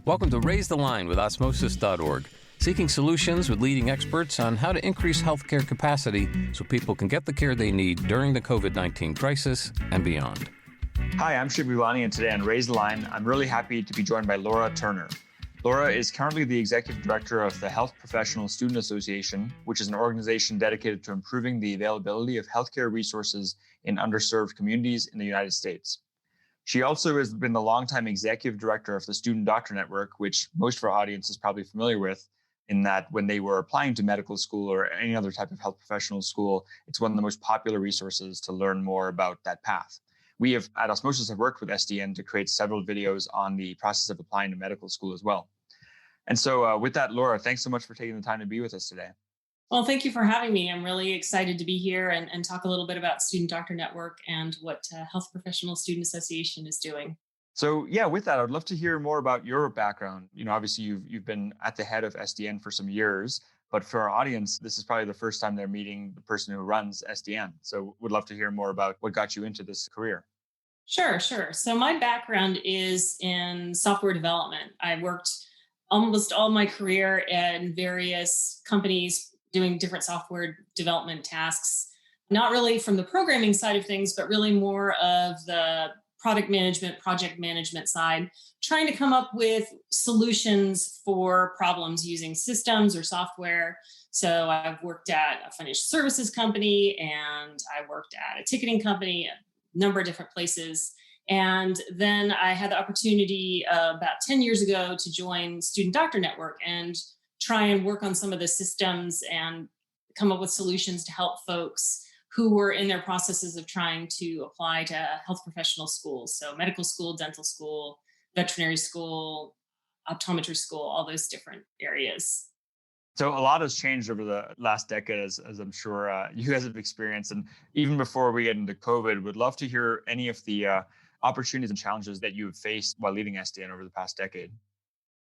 Welcome to Raise the Line with Osmosis.org, seeking solutions with leading experts on how to increase healthcare capacity so people can get the care they need during the COVID-19 crisis and beyond. Hi, I'm Shiv Gulani, and today on Raise the Line, I'm really happy to be joined by Laura Turner. Laura is currently the Executive Director of the Health Professional Student Association, which is an organization dedicated to improving the availability of healthcare resources in underserved communities in the United States. She also has been the longtime Executive Director of the Student Doctor Network, which most of our audience is probably familiar with, in that when they were applying to medical school or any other type of health professional school, it's one of the most popular resources to learn more about that path. We have, at Osmosis, have worked with SDN to create several videos on the process of applying to medical school as well. And so with that, Laura, thanks so much for taking the time to be with us today. Well, thank you for having me. I'm really excited to be here and talk a little bit about Student Doctor Network and what Health Professional Student Association is doing. So yeah, with that, I'd love to hear more about your background. You know, obviously you've been at the head of SDN for some years, but for our audience, this is probably the first time they're meeting the person who runs SDN. So would love to hear more about what got you into this career. Sure. So my background is in software development. I worked almost all my career in various companies doing different software development tasks, not really from the programming side of things, but really more of the product management, project management side, trying to come up with solutions for problems using systems or software. So I've worked at a financial services company and I worked at a ticketing company, a number of different places. And then I had the opportunity about 10 years ago to join Student Doctor Network and try and work on some of the systems and come up with solutions to help folks who were in their processes of trying to apply to health professional schools. So medical school, dental school, veterinary school, optometry school, all those different areas. So a lot has changed over the last decade, as I'm sure you guys have experienced. And even before we get into COVID, would love to hear any of the opportunities and challenges that you have faced while leading SDN over the past decade.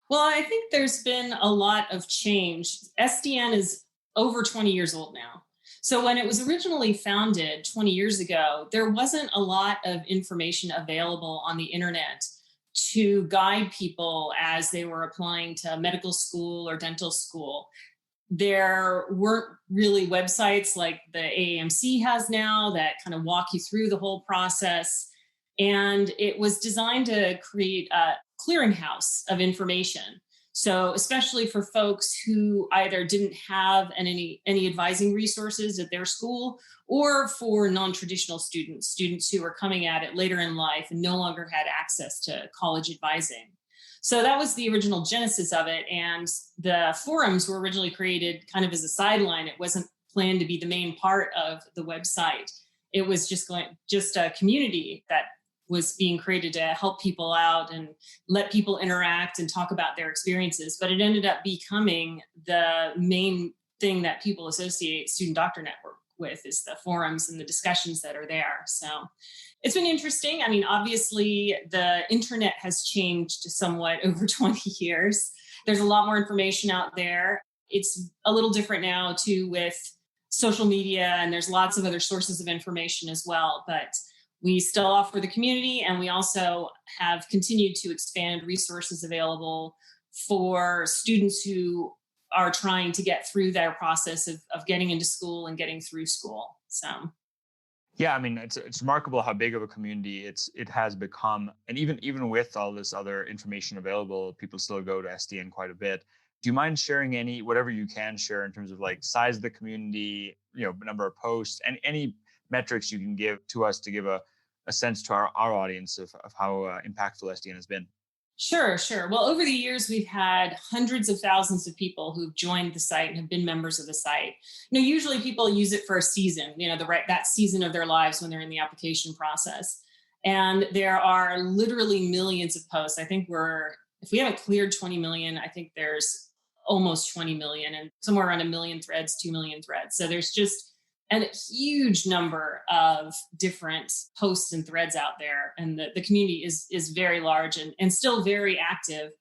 Well, I think there's been a lot of change. SDN is over 20 years old now. So when it was originally founded 20 years ago, there wasn't a lot of information available on the internet to guide people as they were applying to medical school or dental school. There weren't really websites like the AAMC has now that kind of walk you through the whole process. And it was designed to create a clearinghouse of information. So especially for folks who either didn't have any advising resources at their school, or for non-traditional students who are coming at it later in life and no longer had access to college advising. So that was the original genesis of it. And the forums were originally created kind of as a sideline. It wasn't planned to be the main part of the website. It was just a community that was being created to help people out and let people interact and talk about their experiences. But it ended up becoming the main thing that people associate Student Doctor Network with, is the forums and the discussions that are there. So it's been interesting. I mean, obviously the internet has changed somewhat over 20 years. There's a lot more information out there. It's a little different now too with social media, and there's lots of other sources of information as well. But we still offer the community, and we also have continued to expand resources available for students who are trying to get through their process of getting into school and getting through school. So, yeah, I mean, it's remarkable how big of a community it has become, and even with all this other information available, people still go to SDN quite a bit. Do you mind sharing whatever you can share in terms of like size of the community, number of posts, and any metrics you can give to us to give a sense to our audience of how impactful SDN has been? Sure. Well, over the years, we've had hundreds of thousands of people who've joined the site and have been members of the site. Usually people use it for a season, that season of their lives when they're in the application process. And there are literally millions of posts. I think if we haven't cleared 20 million, I think there's almost 20 million and somewhere around 1 million threads, 2 million threads. So there's just a huge number of different posts and threads out there. And the community is very large and still very active.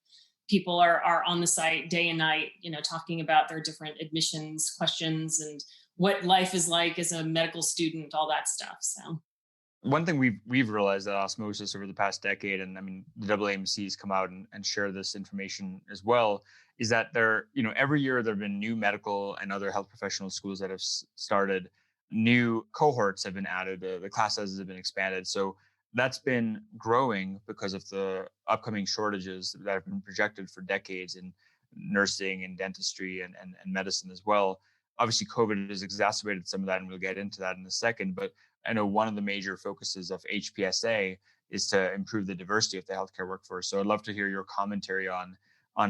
People are on the site day and night, talking about their different admissions questions and what life is like as a medical student, all that stuff. So, One thing we've realized at Osmosis over the past decade, and I mean the AAMC's come out and share this information as well, is that every year there have been new medical and other health professional schools that have started, new cohorts have been added, the class sizes have been expanded. So that's been growing because of the upcoming shortages that have been projected for decades in nursing and dentistry and medicine as well. Obviously, COVID has exacerbated some of that, and we'll get into that in a second. But I know one of the major focuses of HPSA is to improve the diversity of the healthcare workforce. So I'd love to hear your commentary on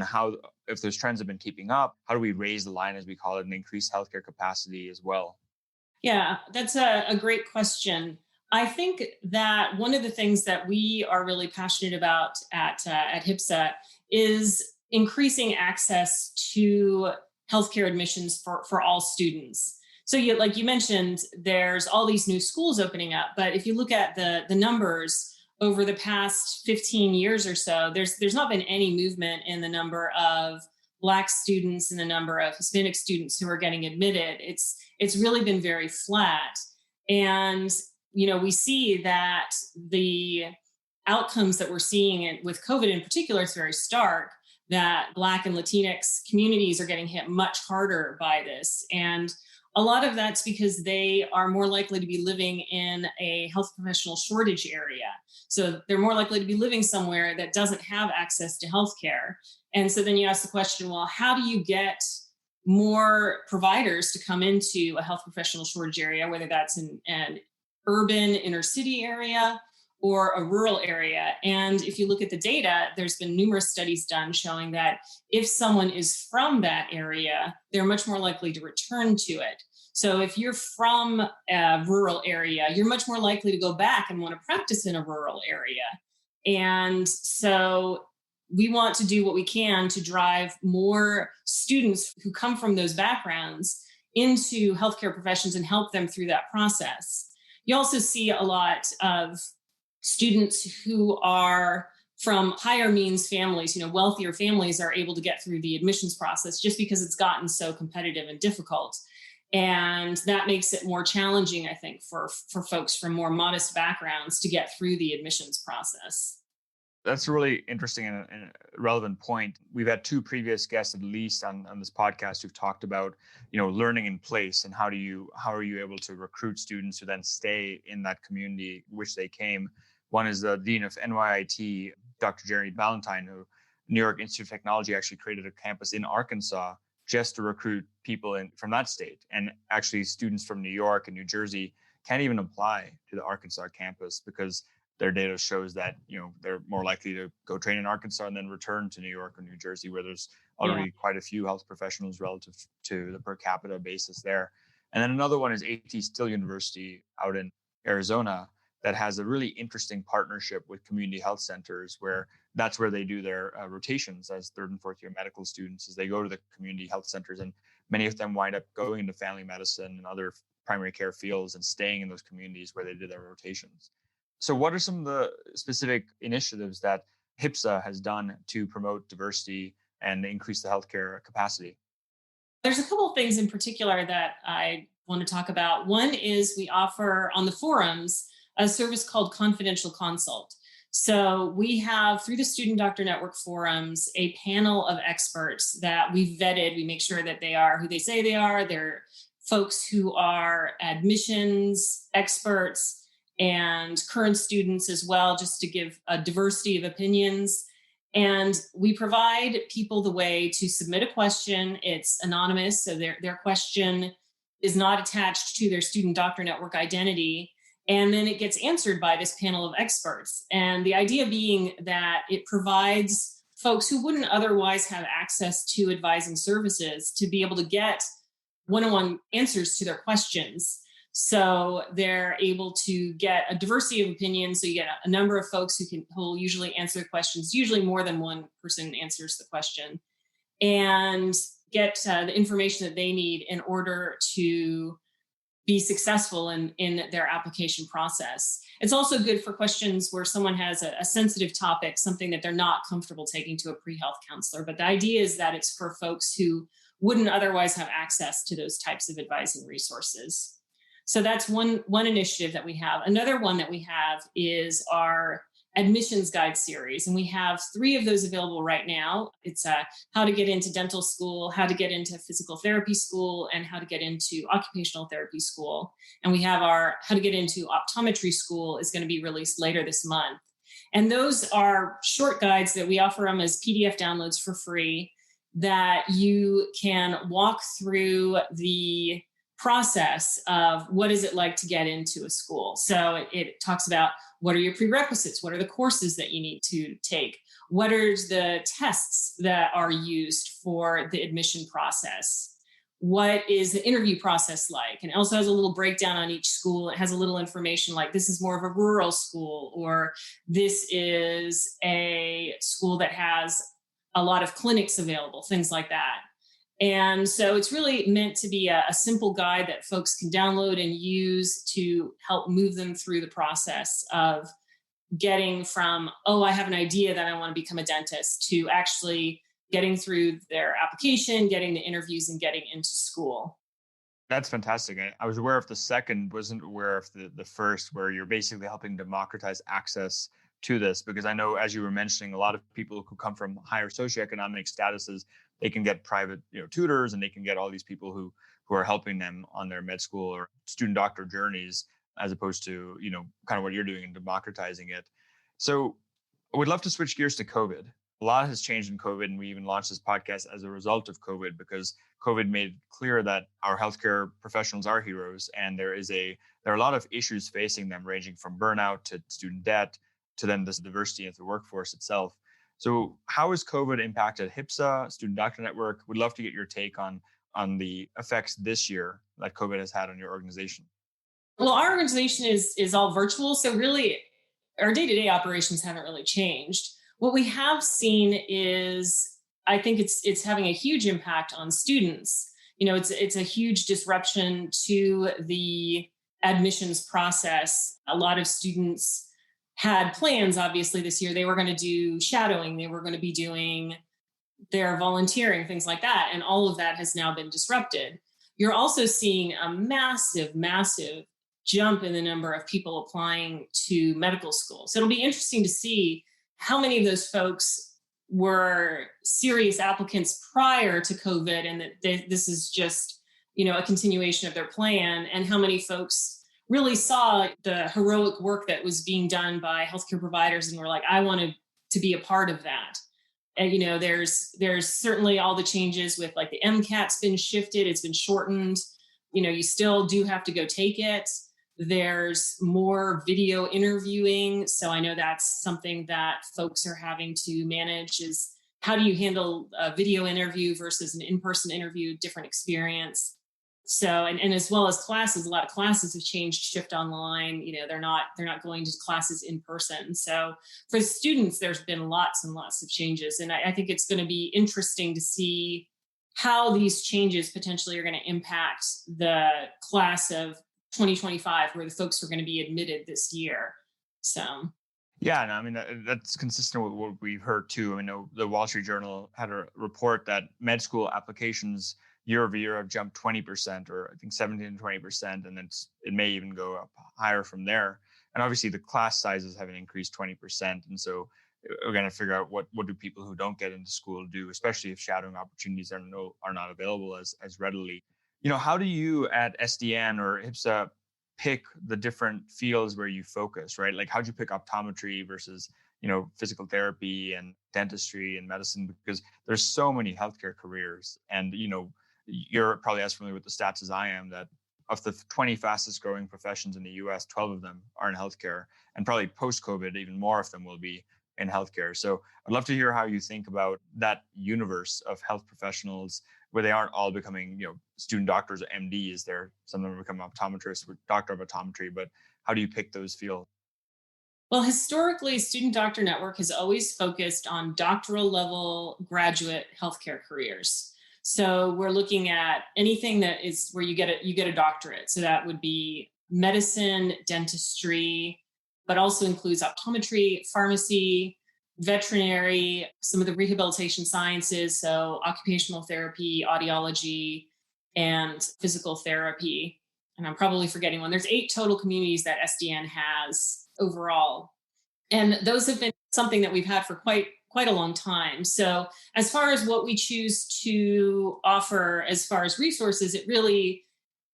how, if those trends have been keeping up, how do we raise the line, as we call it, and increase healthcare capacity as well? Yeah, that's a great question. I think that one of the things that we are really passionate about at HIPSA is increasing access to healthcare admissions for all students. So like you mentioned, there's all these new schools opening up, but if you look at the numbers over the past 15 years or so, there's not been any movement in the number of Black students and the number of Hispanic students who are getting admitted. It's really been very flat. And we see that the outcomes that we're seeing with COVID in particular is very stark, that Black and Latinx communities are getting hit much harder by this. And a lot of that's because they are more likely to be living in a health professional shortage area. So they're more likely to be living somewhere that doesn't have access to healthcare. And so then you ask the question, well, how do you get more providers to come into a health professional shortage area, whether that's in an urban inner city area or a rural area? And if you look at the data, there's been numerous studies done showing that if someone is from that area, they're much more likely to return to it. So if you're from a rural area, you're much more likely to go back and want to practice in a rural area. And so we want to do what we can to drive more students who come from those backgrounds into healthcare professions and help them through that process. You also see a lot of students who are from higher means families, wealthier families are able to get through the admissions process just because it's gotten so competitive and difficult. And that makes it more challenging, I think, for folks from more modest backgrounds to get through the admissions process. That's a really interesting and relevant point. We've had two previous guests, at least on this podcast, who've talked about, learning in place and how are you able to recruit students who then stay in that community which they came. One is the dean of NYIT, Dr. Jerry Ballantyne, who New York Institute of Technology actually created a campus in Arkansas just to recruit people from that state. And actually students from New York and New Jersey can't even apply to the Arkansas campus because their data shows that, they're more likely to go train in Arkansas and then return to New York or New Jersey, where there's already quite a few health professionals relative to the per capita basis there. And then another one is AT Still University out in Arizona that has a really interesting partnership with community health centers, where that's where they do their rotations as third and fourth year medical students, as they go to the community health centers. And many of them wind up going into family medicine and other primary care fields and staying in those communities where they did their rotations. So what are some of the specific initiatives that HIPSA has done to promote diversity and increase the healthcare capacity? There's a couple of things in particular that I want to talk about. One is we offer on the forums a service called Confidential Consult. So we have, through the Student Doctor Network forums, a panel of experts that we've vetted. We make sure that they are who they say they are. They're folks who are admissions experts and current students as well, just to give a diversity of opinions. And we provide people the way to submit a question. It's anonymous, so their question is not attached to their Student Doctor Network identity. And then it gets answered by this panel of experts. And the idea being that it provides folks who wouldn't otherwise have access to advising services to be able to get one-on-one answers to their questions. So they're able to get a diversity of opinions. So you get a number of folks who will usually answer the questions. Usually more than one person answers the question, and get the information that they need in order to be successful in their application process. It's also good for questions where someone has a sensitive topic, something that they're not comfortable taking to a pre-health counselor. But the idea is that it's for folks who wouldn't otherwise have access to those types of advising resources. So that's one initiative that we have. Another one that we have is our admissions guide series. And we have 3 of those available right now. It's how to get into dental school, how to get into physical therapy school, and how to get into occupational therapy school. And we have our how to get into optometry school is going to be released later this month. And those are short guides that we offer them as PDF downloads for free that you can walk through the process of what is it like to get into a school. So it talks about what are your prerequisites? What are the courses that you need to take? What are the tests that are used for the admission process? What is the interview process like? And it also has a little breakdown on each school. It has a little information like this is more of a rural school, or this is a school that has a lot of clinics available, things like that. And so it's really meant to be a simple guide that folks can download and use to help move them through the process of getting from, oh, I have an idea that I want to become a dentist, to actually getting through their application, getting the interviews, and getting into school. That's fantastic. I was aware of the second, wasn't aware of the first, where you're basically helping democratize access to this, because I know, as you were mentioning, a lot of people who come from higher socioeconomic statuses, they can get private, tutors, and they can get all these people who are helping them on their med school or student doctor journeys, as opposed to, kind of what you're doing and democratizing it. So I would love to switch gears to COVID. A lot has changed in COVID, and we even launched this podcast as a result of COVID, because COVID made clear that our healthcare professionals are heroes, and there are a lot of issues facing them, ranging from burnout to student debt to then this diversity of the workforce itself. So how has COVID impacted HIPSA, Student Doctor Network? Would love to get your take on the effects this year that COVID has had on your organization. Well, our organization is all virtual, so really our day-to-day operations haven't really changed. What we have seen is, I think it's having a huge impact on students. It's a huge disruption to the admissions process. A lot of students had plans, obviously, this year. They were going to do shadowing, they were going to be doing their volunteering, things like that. And all of that has now been disrupted. You're also seeing a massive, massive jump in the number of people applying to medical school. So it'll be interesting to see how many of those folks were serious applicants prior to COVID, and that this is just, a continuation of their plan, and how many folks really saw the heroic work that was being done by healthcare providers and were like, I wanted to be a part of that. And, there's certainly all the changes with, like, the MCAT's been shifted, it's been shortened. You still do have to go take it. There's more video interviewing. So I know that's something that folks are having to manage, is how do you handle a video interview versus an in-person interview, different experience. So, and as well as classes, a lot of classes have changed, shift online. They're not going to classes in person. So for the students, there's been lots and lots of changes. And I think it's going to be interesting to see how these changes potentially are going to impact the class of 2025, where the folks are going to be admitted this year. So. Yeah, no, I mean, that's consistent with what we've heard too. I mean, the Wall Street Journal had a report that med school applications year over year have jumped 20%, or I think 17 to 20%, and then it may even go up higher from there. And obviously the class sizes have increased 20%. And so we're going to figure out what do people who don't get into school do, especially if shadowing opportunities are not available as readily. How do you at SDN or HIPSA pick the different fields where you focus, right? Like, how'd you pick optometry versus, physical therapy and dentistry and medicine? Because there's so many healthcare careers, and, you're probably as familiar with the stats as I am, that of the 20 fastest growing professions in the US, 12 of them are in healthcare, and probably post-COVID, even more of them will be in healthcare. So I'd love to hear how you think about that universe of health professionals, where they aren't all becoming, student doctors or MDs. Some of them become optometrists or doctor of optometry, but how do you pick those fields? Well, historically, Student Doctor Network has always focused on doctoral level graduate healthcare careers. So we're looking at anything that is where you get a doctorate. So that would be medicine, dentistry, but also includes optometry, pharmacy, veterinary, some of the rehabilitation sciences, so occupational therapy, audiology, and physical therapy. and I'm probably forgetting one. There's 8 total communities that SDN has overall. And those have been something that we've had for quite a long time. So as far as what we choose to offer as far as resources, it really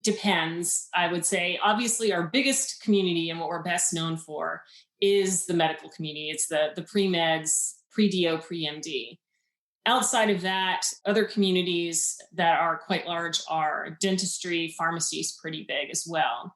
depends, I would say. Obviously, our biggest community and what we're best known for is the medical community. It's the pre-meds, pre-DO, pre-MD. Outside of that, other communities that are quite large are dentistry, pharmacy is pretty big as well.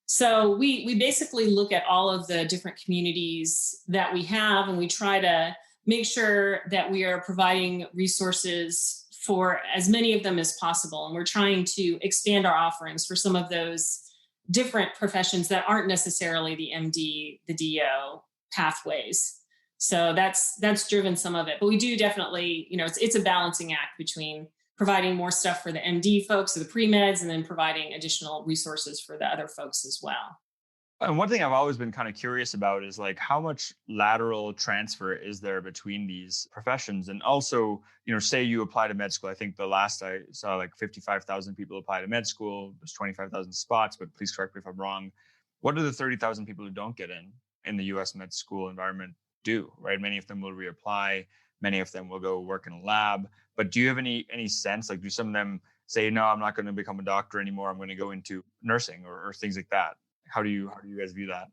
So we basically look at all of the different communities that we have, and we try to make sure that we are providing resources for as many of them as possible. And we're trying to expand our offerings for some of those different professions that aren't necessarily the MD, the DO pathways. So that's driven some of it. But we do definitely, it's a balancing act between providing more stuff for the MD folks or the pre-meds, and then providing additional resources for the other folks as well. And one thing I've always been kind of curious about is like how much lateral transfer is there between these professions? And also, say you apply to med school. I think the last I saw like 55,000 people apply to med school. There's 25,000 spots, but please correct me if I'm wrong. What do the 30,000 people who don't get in the US med school environment do, right? Many of them will reapply. Many of them will go work in a lab. But do you have any sense, like do some of them say, no, I'm not going to become a doctor anymore. I'm going to go into nursing or things like that? How do you guys view that?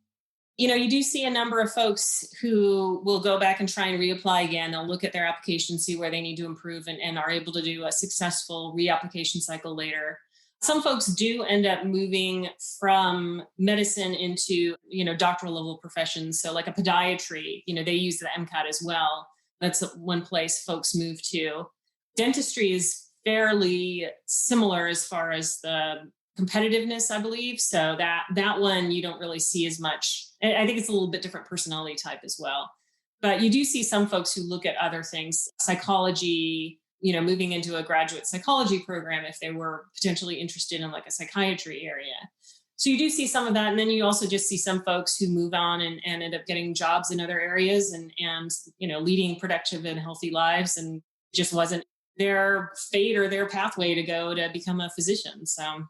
You do see a number of folks who will go back and try and reapply again. They'll look at their application, see where they need to improve, and are able to do a successful reapplication cycle later. Some folks do end up moving from medicine into, doctoral level professions. So like a podiatry, they use the MCAT as well. That's one place folks move to. Dentistry is fairly similar as far as the competitiveness, I believe. So that one you don't really see as much. I think it's a little bit different personality type as well. But you do see some folks who look at other things, psychology, moving into a graduate psychology program if they were potentially interested in like a psychiatry area. So you do see some of that. And then you also just see some folks who move on and end up getting jobs in other areas and leading productive and healthy lives, and just wasn't their fate or their pathway to go to become a physician. So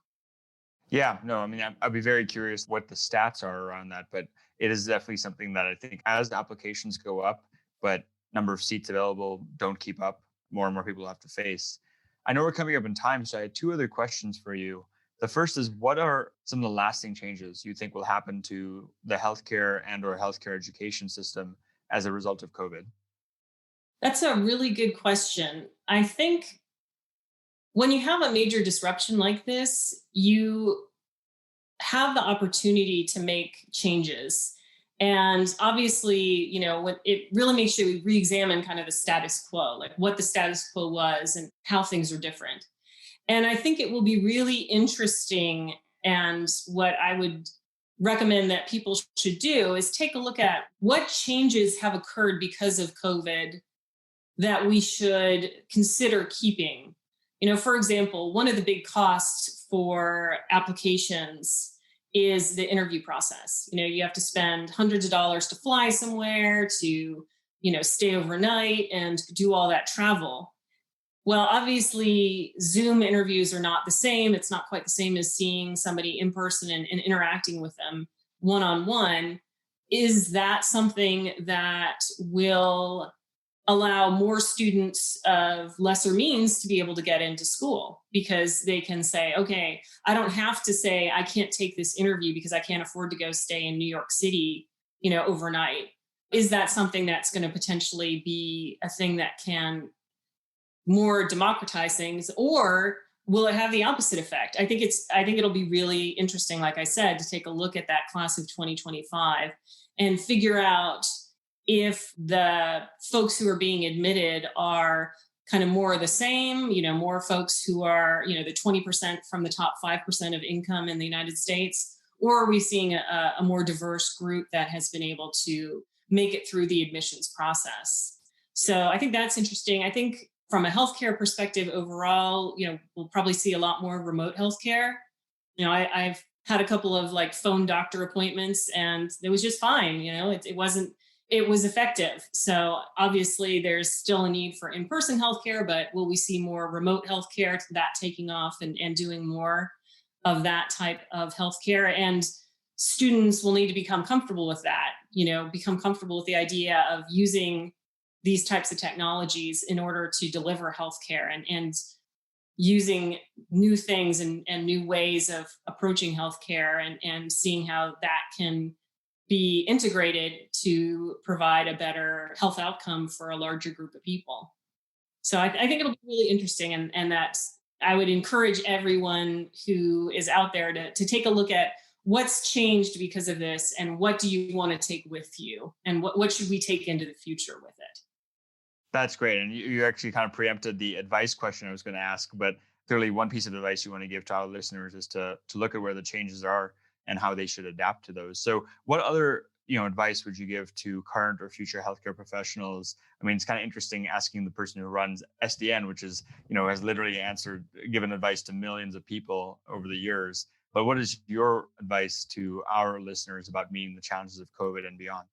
yeah, no, I mean, I'd be very curious what the stats are around that, but it is definitely something that I think as applications go up, but number of seats available don't keep up, more and more people have to face. I know we're coming up in time, so I had 2 other questions for you. The first is, what are some of the lasting changes you think will happen to the healthcare and or healthcare education system as a result of COVID? that's a really good question. I think when you have a major disruption like this, you have the opportunity to make changes. And obviously, what it really makes you re-examine kind of the status quo, like what the status quo was and how things are different. And I think it will be really interesting. And what I would recommend that people should do is take a look at what changes have occurred because of COVID that we should consider keeping. For example, one of the big costs for applications is the interview process. You have to spend hundreds of dollars to fly somewhere, to, stay overnight and do all that travel. Well, obviously, Zoom interviews are not the same. It's not quite the same as seeing somebody in person and interacting with them one-on-one. Is that something that will allow more students of lesser means to be able to get into school, because they can say, okay, I don't have to say I can't take this interview because I can't afford to go stay in New York City, overnight. Is that something that's going to potentially be a thing that can more democratize things, or will it have the opposite effect? I think it'll be really interesting, like I said, to take a look at that class of 2025 and figure out if the folks who are being admitted are kind of more of the same, more folks who are, the 20% from the top 5% of income in the United States, or are we seeing a more diverse group that has been able to make it through the admissions process? So I think that's interesting. I think from a healthcare perspective overall, we'll probably see a lot more remote healthcare. I've had a couple of like phone doctor appointments and it was just fine. It was effective. So obviously there's still a need for in-person healthcare, but will we see more remote healthcare, that taking off and doing more? that type of healthcare. And students will need to become comfortable with that, become comfortable with the idea of using these types of technologies in order to deliver healthcare and using new things and new ways of approaching healthcare and seeing how that can be integrated to provide a better health outcome for a larger group of people. So I think it'll be really interesting, and that I would encourage everyone who is out there to take a look at what's changed because of this, and what do you want to take with you, and what should we take into the future with it. That's great. And you actually kind of preempted the advice question I was going to ask, but clearly one piece of advice you want to give to our listeners is to look at where the changes are and how they should adapt to those. So what other advice would you give to current or future healthcare professionals? I mean, it's kind of interesting asking the person who runs SDN, which is, has literally given advice to millions of people over the years. But what is your advice to our listeners about meeting the challenges of COVID and beyond?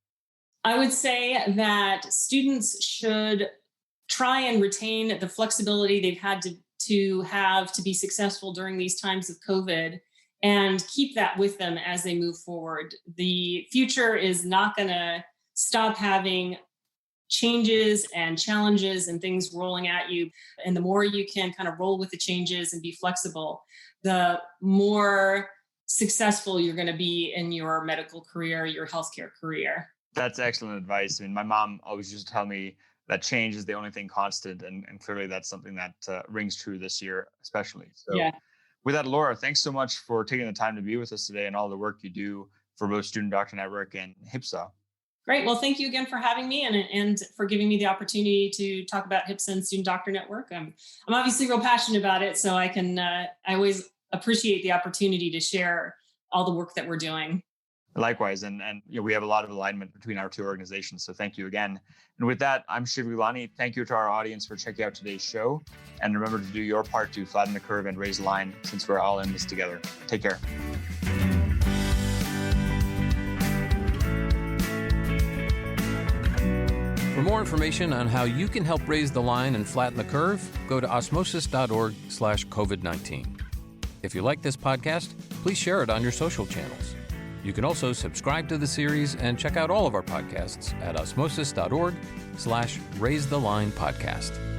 I would say that students should try and retain the flexibility they've had to have to be successful during these times of COVID, and keep that with them as they move forward. The future is not going to stop having changes and challenges and things rolling at you. And the more you can kind of roll with the changes and be flexible, the more successful you're going to be in your medical career, your healthcare career. That's excellent advice. I mean, my mom always used to tell me that change is the only thing constant. And clearly that's something that rings true this year, especially. So yeah. With that, Laura, thanks so much for taking the time to be with us today and all the work you do for both Student Doctor Network and HPSA. Great. Well, thank you again for having me and for giving me the opportunity to talk about HPSA and Student Doctor Network. I'm obviously real passionate about it, so I always appreciate the opportunity to share all the work that we're doing. Likewise, and we have a lot of alignment between our two organizations, so thank you again. And with that, I'm Shiv Gulani. Thank you to our audience for checking out today's show, and remember to do your part to flatten the curve and raise the line, since we're all in this together. Take care. For more information on how you can help raise the line and flatten the curve, go to osmosis.org/COVID-19. If you like this podcast, please share it on your social channels. You can also subscribe to the series and check out all of our podcasts at osmosis.org/raisethelinepodcast.